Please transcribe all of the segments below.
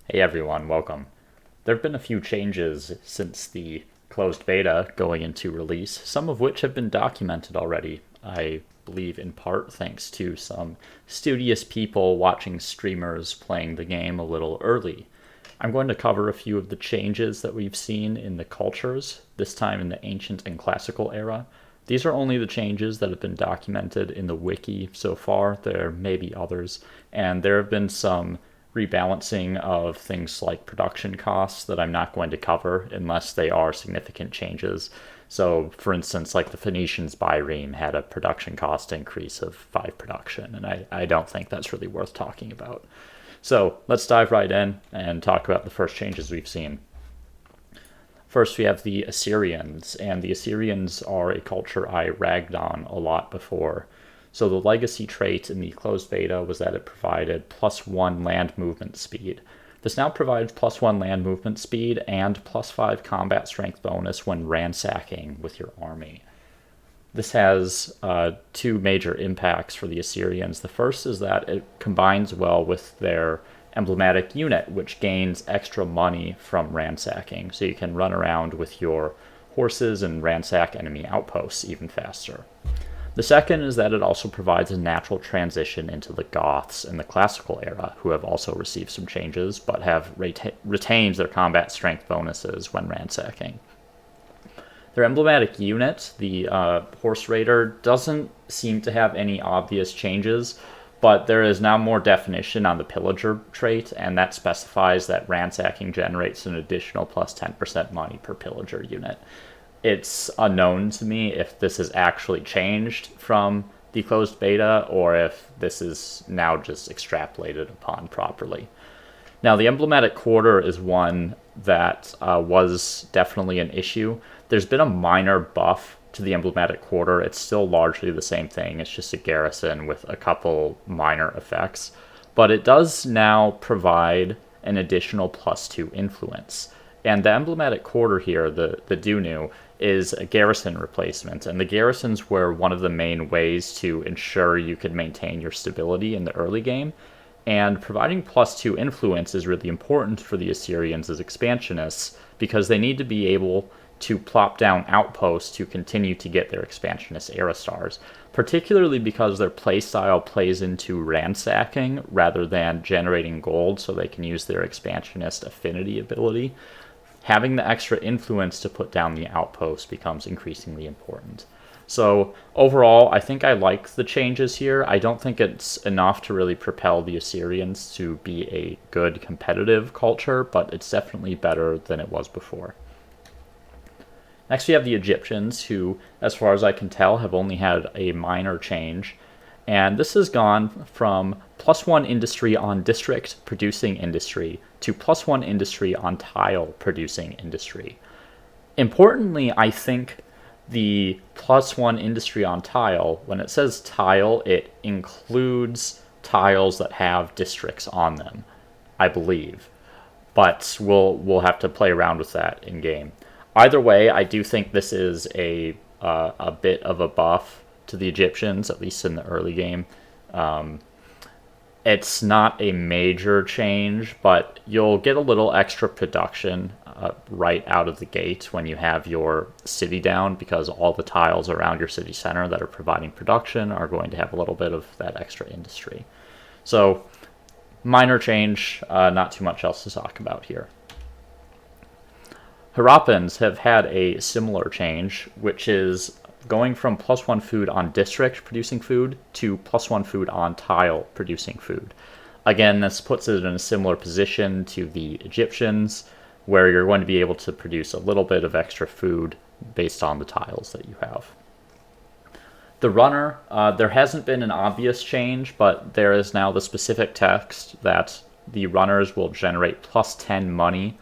Hey everyone, welcome. There have been a few changes since the closed beta going into release, some of which have been documented already. I believe in part thanks to some studious people watching streamers playing the game a little early. I'm going to cover a few of the changes that we've seen in the cultures, this time in the ancient and classical era. These are only the changes that have been documented in the wiki so far. There may be others, and there have been some rebalancing of things like production costs that I'm not going to cover unless they are significant changes. So, for instance, like the Phoenicians bireme had a production cost increase of 5 production, and I don't think that's really worth talking about. So, let's dive right in and talk about the first changes we've seen. First, we have the Assyrians, and the Assyrians are a culture I ragged on a lot before. So the legacy trait in the closed beta was that it provided +1 land movement speed. This now provides +1 land movement speed and +5 combat strength bonus when ransacking with your army. This has two major impacts for the Assyrians. The first is that it combines well with their emblematic unit, which gains extra money from ransacking. So you can run around with your horses and ransack enemy outposts even faster. The second is that it also provides a natural transition into the Goths in the classical era, who have also received some changes, but have retained their combat strength bonuses when ransacking. Their emblematic unit, the Horse Raider, doesn't seem to have any obvious changes, but there is now more definition on the Pillager trait, and that specifies that ransacking generates an additional plus 10% money per Pillager unit. It's unknown to me if this has actually changed from the closed beta or if this is now just extrapolated upon properly. Now, the emblematic quarter is one that was definitely an issue. There's been a minor buff to the emblematic quarter. It's still largely the same thing. It's just a garrison with a couple minor effects. But it does now provide an additional +2 influence. And the emblematic quarter here, the Dunu, is a garrison replacement, and the garrisons were one of the main ways to ensure you could maintain your stability in the early game, and providing +2 influence is really important for the Assyrians as expansionists, because they need to be able to plop down outposts to continue to get their expansionist era stars, particularly because their playstyle plays into ransacking rather than generating gold so they can use their expansionist affinity ability. Having the extra influence to put down the outpost becomes increasingly important. So overall, I think I like the changes here. I don't think it's enough to really propel the Assyrians to be a good competitive culture, but it's definitely better than it was before. Next, we have the Egyptians, who, as far as I can tell, have only had a minor change. And this has gone from +1 industry on district producing industry to +1 industry on tile producing industry. Importantly, I think the +1 industry on tile, when it says tile, it includes tiles that have districts on them, I believe. But we'll have to play around with that in game. Either way, I do think this is a bit of a buff to the Egyptians, at least in the early game. It's not a major change, but you'll get a little extra production right out of the gate when you have your city down, because all the tiles around your city center that are providing production are going to have a little bit of that extra industry. So, minor change, not too much else to talk about here. Harppans have had a similar change, which is going from +1 food on district producing food to +1 food on tile producing food. Again, this puts it in a similar position to the Egyptians, where you're going to be able to produce a little bit of extra food based on the tiles that you have. The runner, there hasn't been an obvious change, but there is now the specific text that the runners will generate +10 money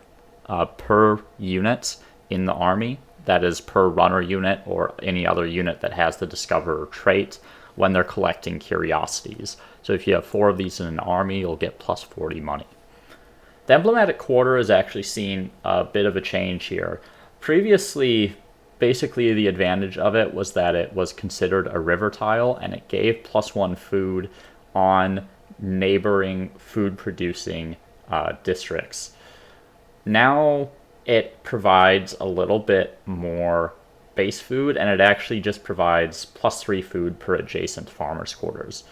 per unit in the army. That is per runner unit or any other unit that has the Discoverer trait when they're collecting curiosities. So if you have 4 of these in an army, you'll get +40 money. The emblematic quarter has actually seen a bit of a change here. Previously, basically the advantage of it was that it was considered a river tile, and it gave +1 food on neighboring food producing districts. Now it provides a little bit more base food, and it actually just provides +3 food per adjacent farmers' quarters.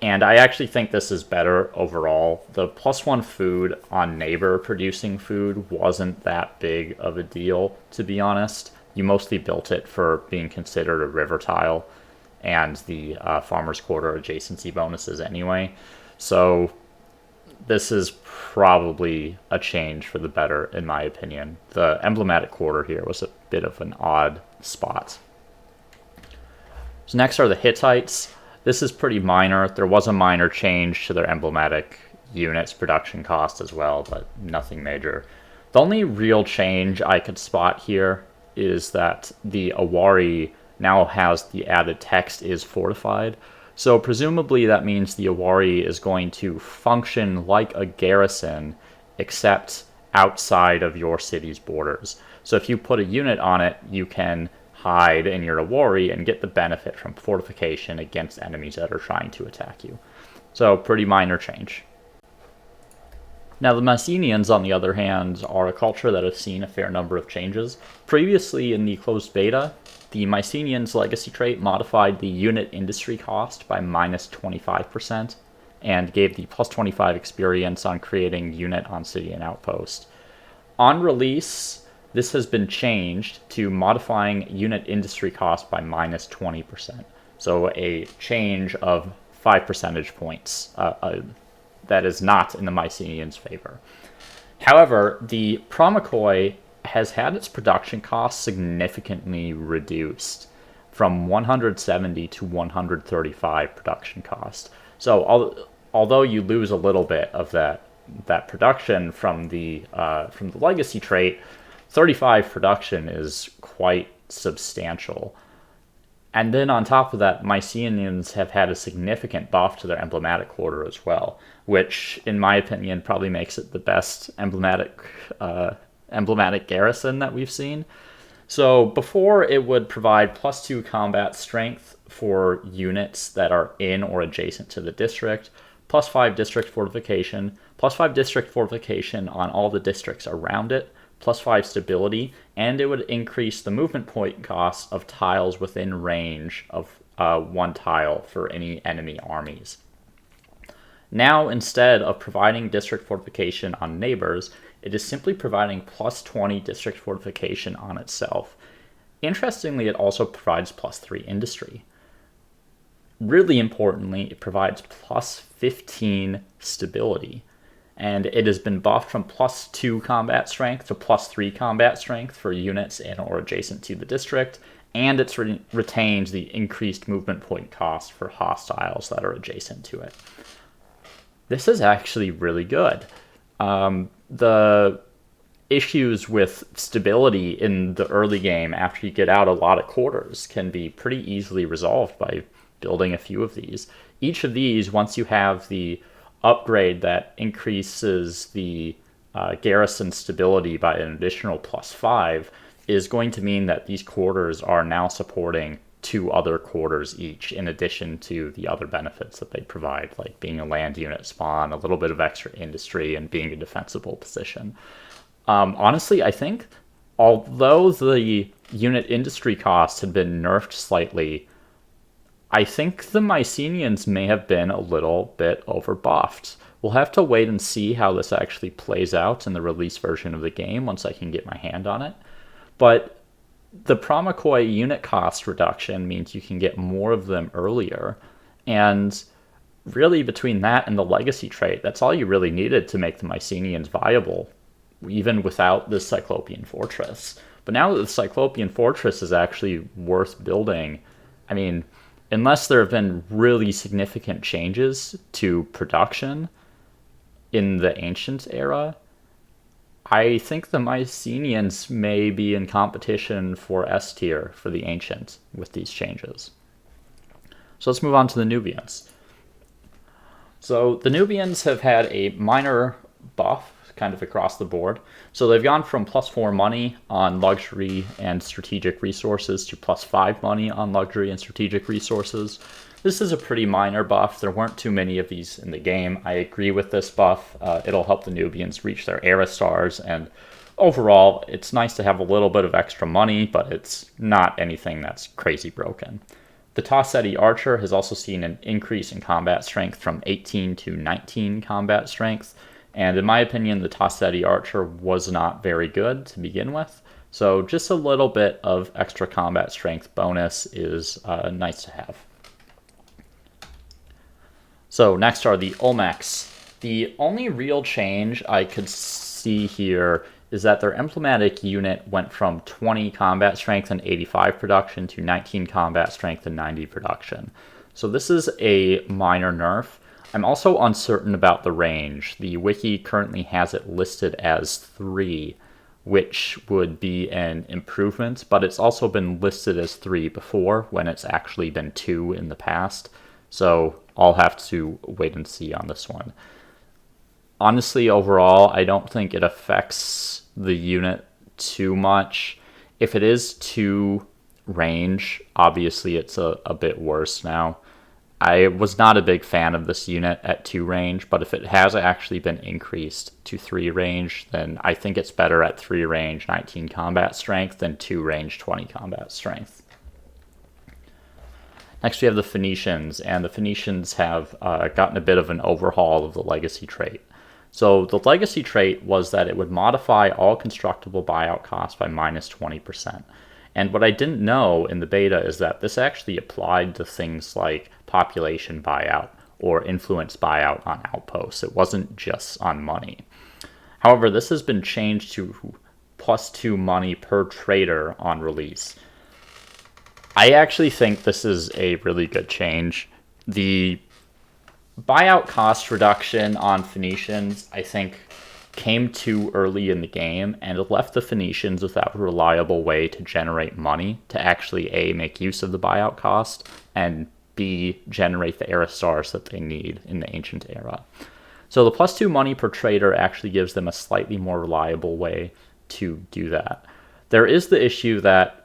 And I actually think this is better overall. The +1 food on neighbor producing food wasn't that big of a deal, to be honest. You mostly built it for being considered a river tile and the farmer's quarter adjacency bonuses anyway. So this is probably a change for the better, in my opinion. The emblematic quarter here was a bit of an odd spot. So next are the Hittites. This is pretty minor. There was a minor change to their emblematic units production cost as well, but nothing major. The only real change I could spot here is that the Awari now has the added text is fortified. So presumably that means the Awari is going to function like a garrison, except outside of your city's borders. So if you put a unit on it, you can hide in your Awari and get the benefit from fortification against enemies that are trying to attack you. So pretty minor change. Now the Mycenaeans, on the other hand, are a culture that has seen a fair number of changes. Previously in the closed beta, the Mycenaeans' legacy trait modified the unit industry cost by -25% and gave the +25 experience on creating unit on city and outpost. On release, this has been changed to modifying unit industry cost by -20%. So a change of 5 percentage points that is not in the Mycenaeans' favor. However, the Promachoi has had its production cost significantly reduced from 170 to 135 production cost. So although you lose a little bit of that production from the legacy trait, 35 production is quite substantial. And then on top of that, Mycenaeans have had a significant buff to their emblematic quarter as well, which, in my opinion, probably makes it the best emblematic garrison that we've seen. So before, it would provide +2 combat strength for units that are in or adjacent to the district, +5 district fortification, +5 district fortification on all the districts around it, +5 stability, and it would increase the movement point cost of tiles within range of 1 tile for any enemy armies. Now, instead of providing district fortification on neighbors, it is simply providing +20 district fortification on itself. Interestingly, it also provides +3 industry. Really importantly, it provides +15 stability. And it has been buffed from +2 combat strength to +3 combat strength for units in or adjacent to the district, and it's retains the increased movement point cost for hostiles that are adjacent to it. This is actually really good. The issues with stability in the early game after you get out a lot of quarters can be pretty easily resolved by building a few of these. Each of these, once you have the upgrade that increases the garrison stability by an additional +5, is going to mean that these quarters are now supporting 2 other quarters each, in addition to the other benefits that they provide, like being a land unit spawn, a little bit of extra industry, and being a defensible position. Honestly, I think, although the unit industry costs had been nerfed slightly, I think the Mycenaeans may have been a little bit overbuffed. We'll have to wait and see how this actually plays out in the release version of the game once I can get my hand on it. But the Promachoi unit cost reduction means you can get more of them earlier. And really, between that and the legacy trait, that's all you really needed to make the Mycenaeans viable, even without the Cyclopean Fortress. But now that the Cyclopean Fortress is actually worth building, I mean, unless there have been really significant changes to production in the ancient era, I think the Mycenaeans may be in competition for S tier for the ancient with these changes. So let's move on to the Nubians. So the Nubians have had a minor buff kind of across the board. So they've gone from +4 money on luxury and strategic resources to +5 money on luxury and strategic resources. This is a pretty minor buff. There weren't too many of these in the game. I agree with this buff. It'll help the Nubians reach their era stars, and overall, it's nice to have a little bit of extra money, but it's not anything that's crazy broken. The Taseti Archer has also seen an increase in combat strength from 18 to 19 combat strength, and in my opinion, the Taseti Archer was not very good to begin with, so just a little bit of extra combat strength bonus is nice to have. So next are the Olmecs. The only real change I could see here is that their emblematic unit went from 20 combat strength and 85 production to 19 combat strength and 90 production. So this is a minor nerf. I'm also uncertain about the range. The wiki currently has it listed as 3, which would be an improvement, but it's also been listed as 3 before when it's actually been 2 in the past. So I'll have to wait and see on this one. Honestly, overall, I don't think it affects the unit too much. If it is 2 range, obviously it's a bit worse now. I was not a big fan of this unit at 2 range, but if it has actually been increased to 3 range, then I think it's better at 3 range 19 combat strength than 2 range 20 combat strength. Next we have the Phoenicians, and the Phoenicians have gotten a bit of an overhaul of the legacy trait. So the legacy trait was that it would modify all constructible buyout costs by minus 20%. And what I didn't know in the beta is that this actually applied to things like population buyout or influence buyout on outposts. It wasn't just on money. However, this has been changed to +2 money per trader on release. I actually think this is a really good change. The buyout cost reduction on Phoenicians, I think, came too early in the game, and it left the Phoenicians without a reliable way to generate money to actually A, make use of the buyout cost, and B, generate the era stars that they need in the ancient era. So the +2 money per trader actually gives them a slightly more reliable way to do that. There is the issue that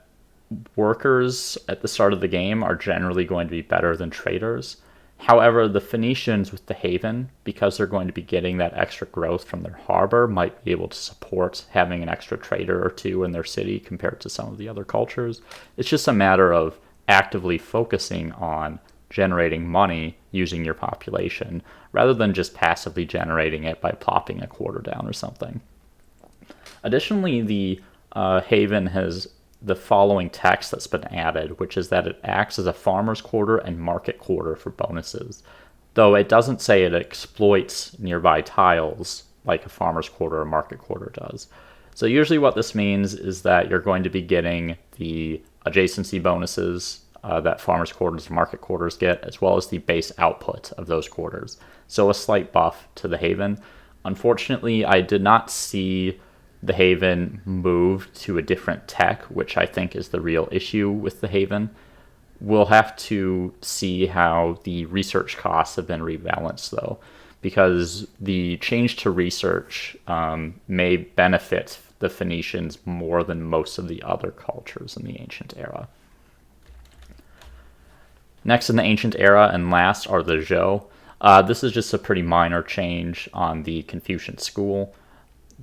workers at the start of the game are generally going to be better than traders. However, the Phoenicians with the Haven, because they're going to be getting that extra growth from their harbor, might be able to support having an extra trader or 2 in their city compared to some of the other cultures. It's just a matter of actively focusing on generating money using your population, rather than just passively generating it by plopping a quarter down or something. Additionally, the Haven has the following text that's been added, which is that it acts as a farmer's quarter and market quarter for bonuses, though it doesn't say it exploits nearby tiles like a farmer's quarter or market quarter does. So usually what this means is that you're going to be getting the adjacency bonuses that farmer's quarters and market quarters get, as well as the base output of those quarters. So a slight buff to the Haven. Unfortunately, I did not see the Haven move to a different tech, which I think is the real issue with the Haven. We'll have to see how the research costs have been rebalanced, though, because the change to research may benefit the Phoenicians more than most of the other cultures in the ancient era. Next in the ancient era and last are the Zhou. This is just a pretty minor change on the Confucian school.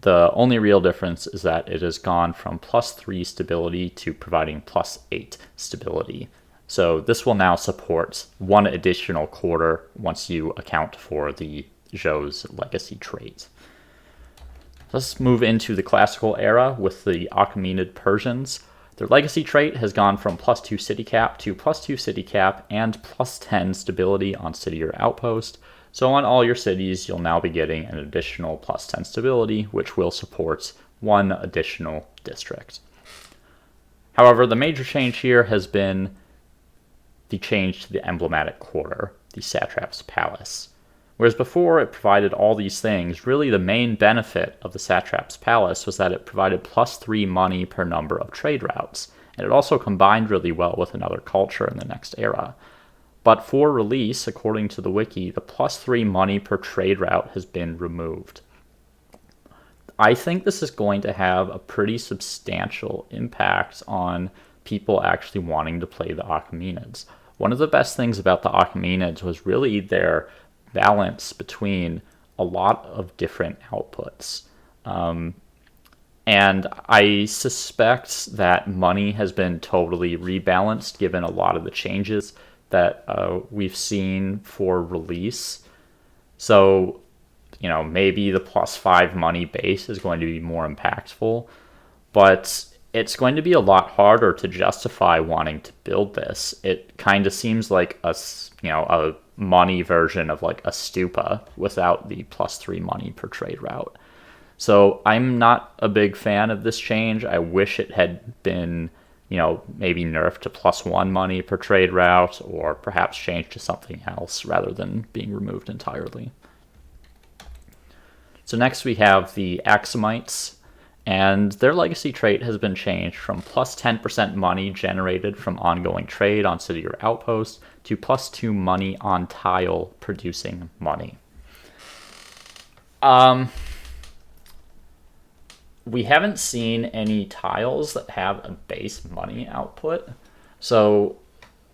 The only real difference is that it has gone from +3 stability to providing +8 stability. So this will now support 1 additional quarter once you account for the Zhou's legacy trait. Let's move into the classical era with the Achaemenid Persians. Their legacy trait has gone from +2 city cap to +2 city cap and +10 stability on city or outpost. So on all your cities, you'll now be getting an additional +10 stability, which will support 1 additional district. However, the major change here has been the change to the emblematic quarter, the satrap's palace. Whereas before it provided all these things, really the main benefit of the satrap's palace was that it provided +3 money per number of trade routes, and it also combined really well with another culture in the next era. But for release, according to the wiki, the +3 money per trade route has been removed. I think this is going to have a pretty substantial impact on people actually wanting to play the Achaemenids. one of the best things about the Achaemenids was really their balance between a lot of different outputs. And I suspect that money has been totally rebalanced given a lot of the changes that we've seen for release. So, maybe the +5 money base is going to be more impactful, but it's going to be a lot harder to justify wanting to build this. It kind of seems like a money version of like a stupa without the +3 money per trade route. So I'm not a big fan of this change. I wish it had been, maybe nerfed to +1 money per trade route, or perhaps changed to something else rather than being removed entirely. So next we have the Aksumites, and their legacy trait has been changed from +10% money generated from ongoing trade on city or outpost to +2 money on tile producing money. We haven't seen any tiles that have a base money output, so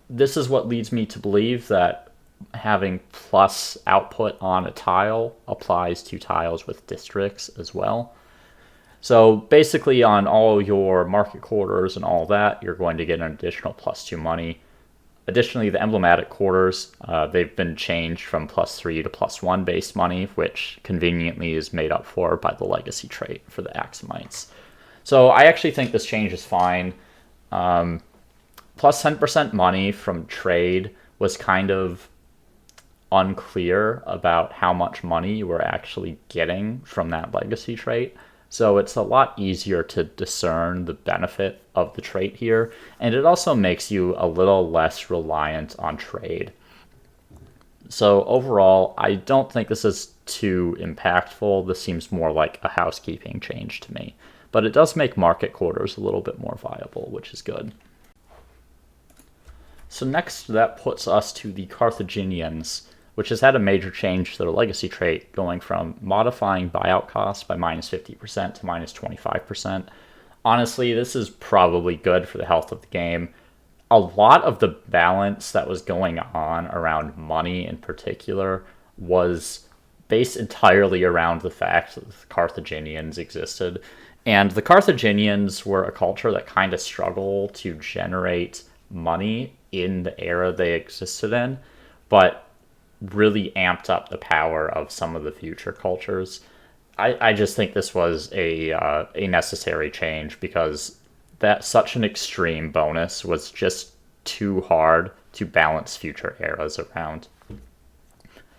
this is what leads me to believe that having plus output on a tile applies to tiles with districts as well. So basically on all your market quarters and all that, you're going to get an additional +2 money. Additionally, the emblematic quarters, they've been changed from +3 to +1 base money, which conveniently is made up for by the legacy trait for the Aksumites. So I actually think this change is fine. +10% money from trade was kind of unclear about how much money you were actually getting from that legacy trait. So it's a lot easier to discern the benefit of the trait here, and it also makes you a little less reliant on trade. So overall, I don't think this is too impactful. This seems more like a housekeeping change to me, but it does make market quarters a little bit more viable, which is good. So next, that puts us to the Carthaginians, which has had a major change to their legacy trait, going from modifying buyout costs by -50% to -25%. Honestly, this is probably good for the health of the game. A lot of the balance that was going on around money in particular was based entirely around the fact that the Carthaginians existed. And the Carthaginians were a culture that kind of struggled to generate money in the era they existed in, but really amped up the power of some of the future cultures. I just think this was a necessary change, because that such an extreme bonus was just too hard to balance future eras around.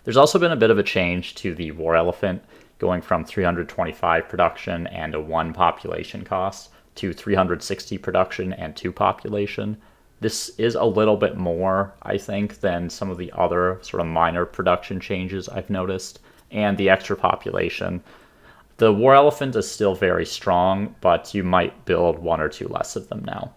There's also been a bit of a change to the war elephant, going from 325 production and a 1 population cost to 360 production and 2 population. This is a little bit more, I think, than some of the other sort of minor production changes I've noticed, and the extra population. The war elephant is still very strong, but you might build 1 or 2 less of them now.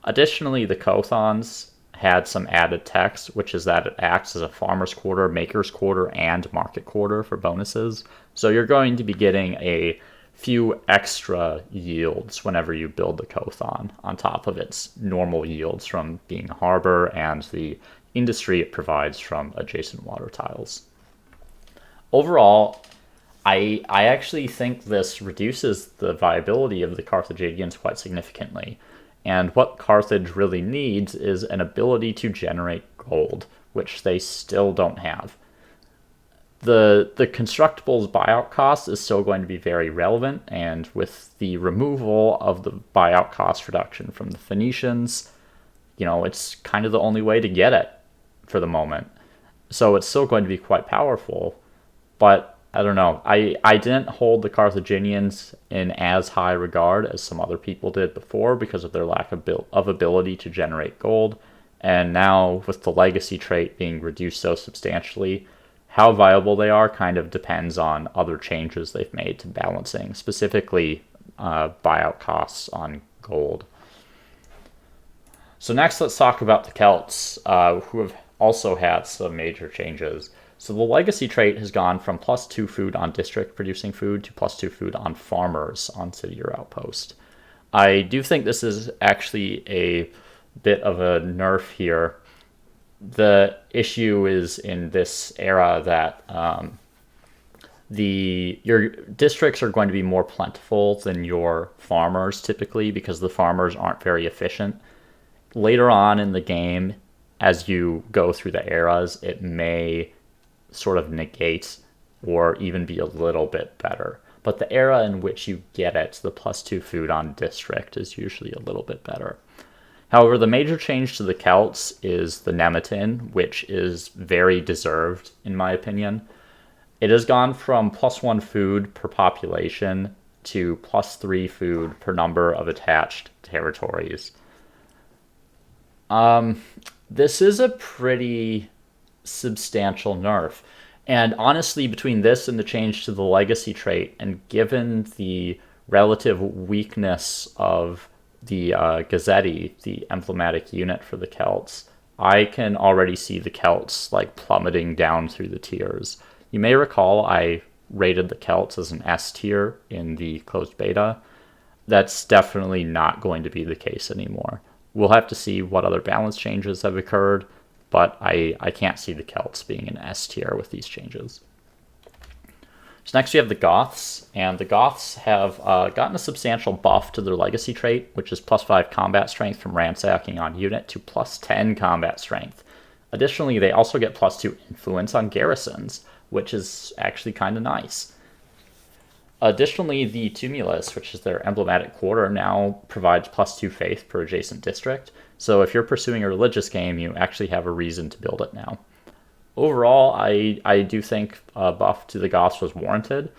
Additionally, the Kothons had some added text, which is that it acts as a farmer's quarter, maker's quarter, and market quarter for bonuses. So you're going to be getting a few extra yields whenever you build the Kothon, on top of its normal yields from being a harbor and the industry it provides from adjacent water tiles. Overall, I actually think this reduces the viability of the Carthaginians quite significantly. And what Carthage really needs is an ability to generate gold, which they still don't have. The constructibles buyout cost is still going to be very relevant, and with the removal of the buyout cost reduction from the Phoenicians, it's kind of the only way to get it for the moment. So it's still going to be quite powerful, but I don't know. I didn't hold the Carthaginians in as high regard as some other people did before because of their lack of ability to generate gold, and now with the legacy trait being reduced so substantially, how viable they are kind of depends on other changes they've made to balancing, specifically buyout costs on gold. So next, let's talk about the Celts, who have also had some major changes. So the legacy trait has gone from +2 food on district producing food to +2 food on farmers on city or outpost. I do think this is actually a bit of a nerf here, the issue is in this era that your districts are going to be more plentiful than your farmers typically, because the farmers aren't very efficient. Later on in the game, as you go through the eras, it may sort of negate or even be a little bit better. But the era in which you get it, the +2 food on district, is usually a little bit better. However, the major change to the Celts is the Nemetin, which is very deserved, in my opinion. It has gone from +1 food per population to +3 food per number of attached territories. This is a pretty substantial nerf. And honestly, between this and the change to the legacy trait, and given the relative weakness of the Gazzetti, the emblematic unit for the Celts, I can already see the Celts like plummeting down through the tiers. You may recall I rated the Celts as an S tier in the closed beta. That's definitely not going to be the case anymore. We'll have to see what other balance changes have occurred, but I can't see the Celts being an S tier with these changes. So next we have the Goths, and the Goths have gotten a substantial buff to their legacy trait, which is +5 combat strength from ransacking on unit to +10 combat strength. Additionally, they also get +2 influence on garrisons, which is actually kind of nice. Additionally, the Tumulus, which is their emblematic quarter, now provides +2 faith per adjacent district. So if you're pursuing a religious game, you actually have a reason to build it now. Overall, I do think a buff to the Goths was warranted.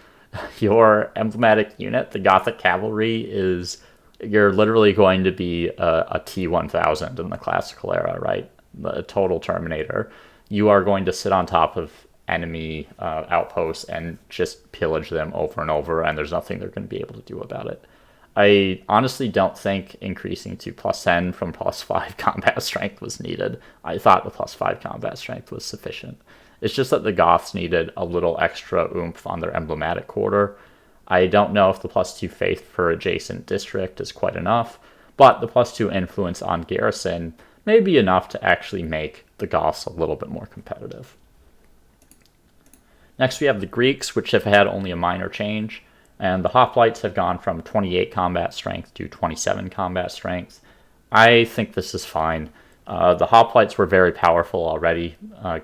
Your emblematic unit, the Gothic Cavalry, you're literally going to be a T-1000 in the classical era, right? A total Terminator. You are going to sit on top of enemy outposts and just pillage them over and over, and there's nothing they're going to be able to do about it. I honestly don't think increasing to +10 from +5 combat strength was needed. I thought the +5 combat strength was sufficient. It's just that the Goths needed a little extra oomph on their emblematic quarter. I don't know if the +2 faith per adjacent district is quite enough, but the +2 influence on garrison may be enough to actually make the Goths a little bit more competitive. Next we have the Greeks, which have had only a minor change, and the Hoplites have gone from 28 combat strength to 27 combat strength. I think this is fine. The Hoplites were very powerful already,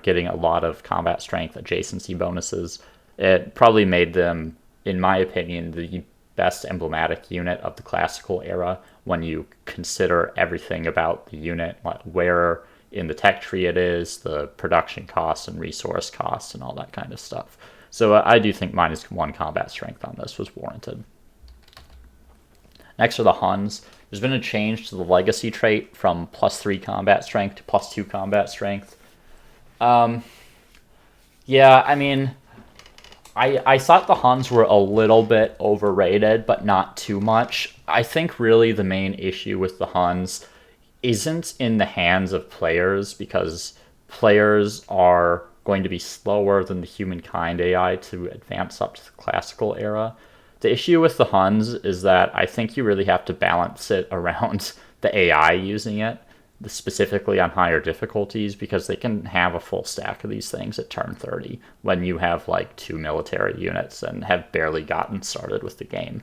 getting a lot of combat strength adjacency bonuses. It probably made them, in my opinion, the best emblematic unit of the classical era when you consider everything about the unit, like where in the tech tree it is, the production costs and resource costs and all that kind of stuff. So I do think -1 combat strength on this was warranted. Next are the Huns. There's been a change to the legacy trait from +3 combat strength to +2 combat strength. Yeah, I mean, I thought the Huns were a little bit overrated, but not too much. I think really the main issue with the Huns isn't in the hands of players, because players are going to be slower than the Humankind AI to advance up to the classical era. The issue with the Huns is that I think you really have to balance it around the AI using it, specifically on higher difficulties, because they can have a full stack of these things at turn 30 when you have like 2 military units and have barely gotten started with the game.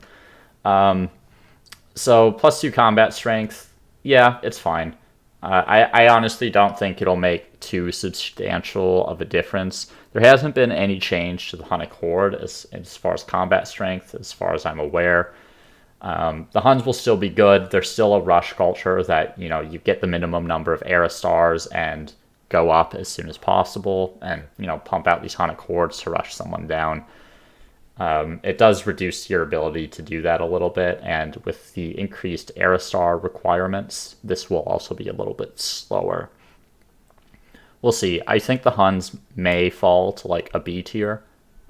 So +2 combat strength, yeah, it's fine. I honestly don't think it'll make too substantial of a difference. There hasn't been any change to the Hunnic Horde as far as combat strength, as far as I'm aware. The Huns will still be good. There's still a rush culture that, you get the minimum number of era stars and go up as soon as possible and, pump out these Hunnic Hordes to rush someone down. It does reduce your ability to do that a little bit, and with the increased era star requirements, this will also be a little bit slower. We'll see. I think the Huns may fall to like a B tier,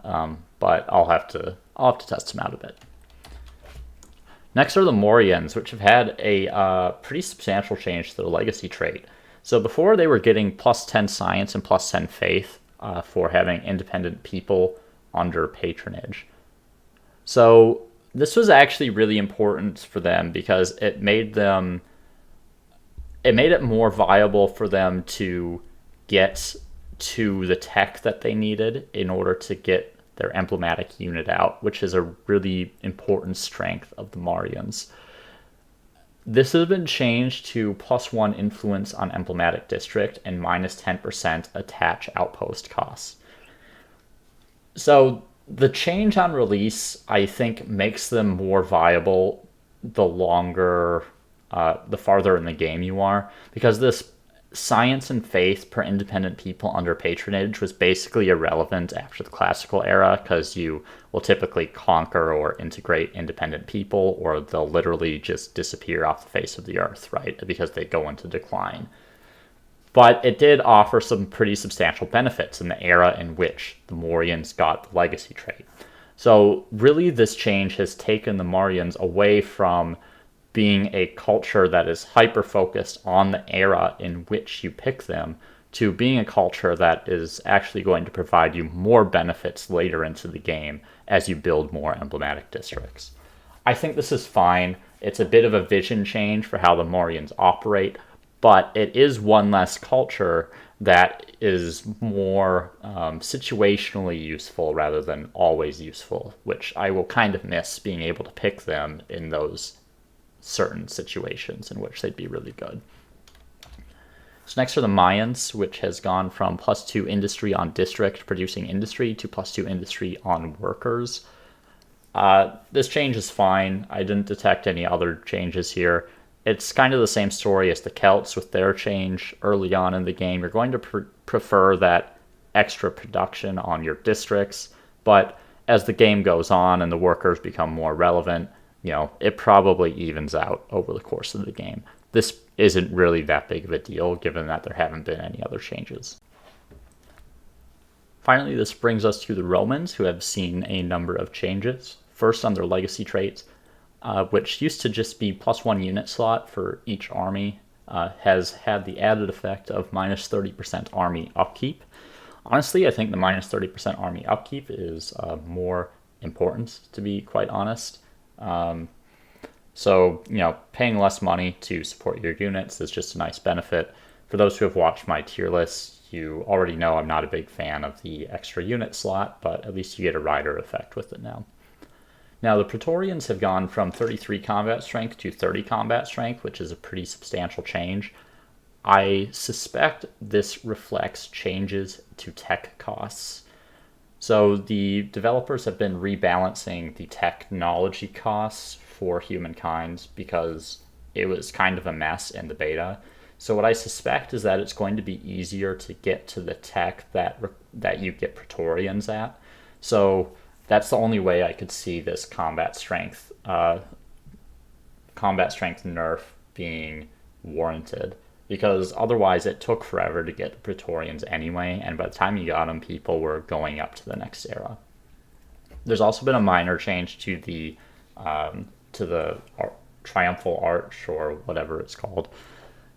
but I'll have to test them out a bit. Next are the Morians, which have had a pretty substantial change to their legacy trait. So before they were getting +10 science and +10 faith for having independent people under patronage. So this was actually really important for them because it made it more viable for them to get to the tech that they needed in order to get their emblematic unit out, which is a really important strength of the Marians. This has been changed to +1 influence on emblematic district and minus 10% attach outpost costs. So the change on release, I think, makes them more viable the farther in the game you are, because this science and faith per independent people under patronage was basically irrelevant after the classical era, because you will typically conquer or integrate independent people, or they'll literally just disappear off the face of the earth, right? Because they go into decline. But it did offer some pretty substantial benefits in the era in which the Morians got the legacy trait. So really this change has taken the Marians away from being a culture that is hyper-focused on the era in which you pick them, to being a culture that is actually going to provide you more benefits later into the game as you build more emblematic districts. I think this is fine. It's a bit of a vision change for how the Morians operate, but it is one less culture that is more situationally useful rather than always useful, which I will kind of miss, being able to pick them in those certain situations in which they'd be really good. So next are the Mayans, which has gone from +2 industry on district producing industry to +2 industry on workers. This change is fine. I didn't detect any other changes here. It's kind of the same story as the Celts with their change early on in the game. You're going to prefer that extra production on your districts, but as the game goes on and the workers become more relevant, it probably evens out over the course of the game. This isn't really that big of a deal, given that there haven't been any other changes. Finally, this brings us to the Romans, who have seen a number of changes. First, on their legacy traits, which used to just be +1 unit slot for each army, has had the added effect of minus 30% army upkeep. Honestly, I think the minus 30% army upkeep is more important, to be quite honest. So, paying less money to support your units is just a nice benefit. For those who have watched my tier list, you already know I'm not a big fan of the extra unit slot, but at least you get a rider effect with it now. Now, the Praetorians have gone from 33 combat strength to 30 combat strength, which is a pretty substantial change. I suspect this reflects changes to tech costs. So the developers have been rebalancing the technology costs for Humankind because it was kind of a mess in the beta. So what I suspect is that it's going to be easier to get to the tech that you get Praetorians at. So that's the only way I could see this combat strength nerf being warranted, because otherwise it took forever to get the Praetorians anyway, and by the time you got them, people were going up to the next era. There's also been a minor change to the Triumphal Arch, or whatever it's called.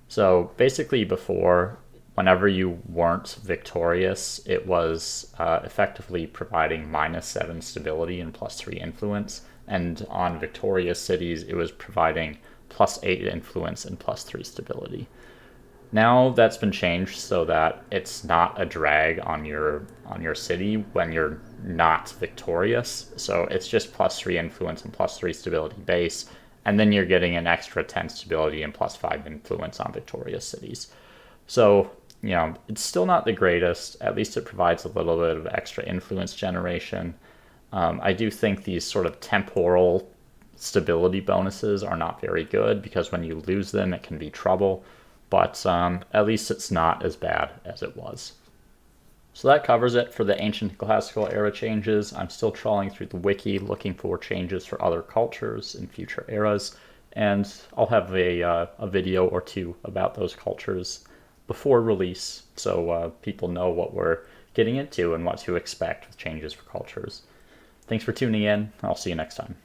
So basically before, whenever you weren't victorious, it was effectively providing -7 stability and +3 influence, and on victorious cities it was providing +8 influence and +3 stability. Now that's been changed so that it's not a drag on your city when you're not victorious. So it's just +3 influence and +3 stability base, and then you're getting an extra 10 stability and +5 influence on victorious cities. So, it's still not the greatest. At least it provides a little bit of extra influence generation. I do think these sort of temporal stability bonuses are not very good, because when you lose them, it can be trouble. But at least it's not as bad as it was. So that covers it for the ancient classical era changes. I'm still trawling through the wiki looking for changes for other cultures in future eras, and I'll have a video or two about those cultures before release, so people know what we're getting into and what to expect with changes for cultures. Thanks for tuning in. I'll see you next time.